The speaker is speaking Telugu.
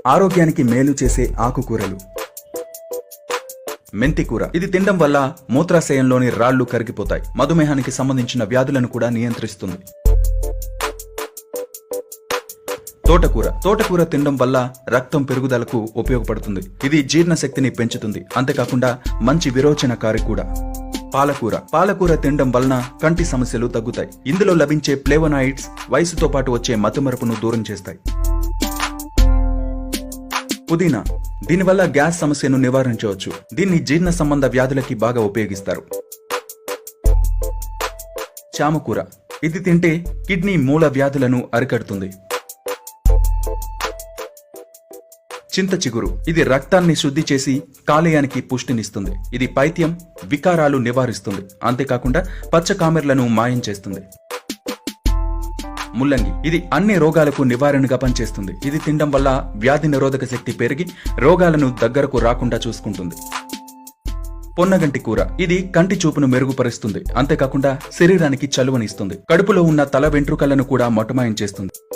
ఆరోగ్యానికి మేలు చేసే ఆకుకూరలు. మెంతి కూర. ఇది తినడం వల్ల మూత్రాశయంలోని రాళ్లు కరిగిపోతాయి. మధుమేహానికి సంబంధించిన వ్యాధులను కూడా నియంత్రిస్తుంది. తోటకూర. తోటకూర తినడం వల్ల రక్తం పెరుగుదలకు ఉపయోగపడుతుంది. ఇది జీర్ణశక్తిని పెంచుతుంది. అంతేకాకుండా మంచి విరోచనకారి కూడా. పాలకూర. పాలకూర తినడం వలన కంటి సమస్యలు తగ్గుతాయి. ఇందులో లభించే ఫ్లేవనాయిడ్స్ వయసుతో పాటు వచ్చే మతిమరుపును దూరం చేస్తాయి. పుదీనా. దీనివల్ల గ్యాస్ సమస్యను నివారించవచ్చు. దీన్ని జీర్ణ సంబంధ వ్యాధులకి బాగా ఉపయోగిస్తారు. చామకూర. ఇది తింటే కిడ్నీ మూల వ్యాధులను అరికడుతుంది. చింత చిగురు. ఇది రక్తాన్ని శుద్ధి చేసి కాలేయానికి పుష్టినిస్తుంది. ఇది పైత్యం, వికారాలు నివారిస్తుంది. అంతేకాకుండా పచ్చ కామెర్లను మాయం చేస్తుంది. ముల్లంగి. ఇది అన్ని రోగాలకు నివారణగా పనిచేస్తుంది. ఇది తినడం వల్ల వ్యాధి నిరోధక శక్తి పెరిగి రోగాలను దగ్గరకు రాకుండా చూసుకుంటుంది. పొన్నగంటి కూర. ఇది కంటి చూపును మెరుగుపరుస్తుంది. అంతేకాకుండా శరీరానికి చలువనిస్తుంది. కడుపులో ఉన్న తల వెంట్రుకలను కూడా మొటమాయం చేస్తుంది.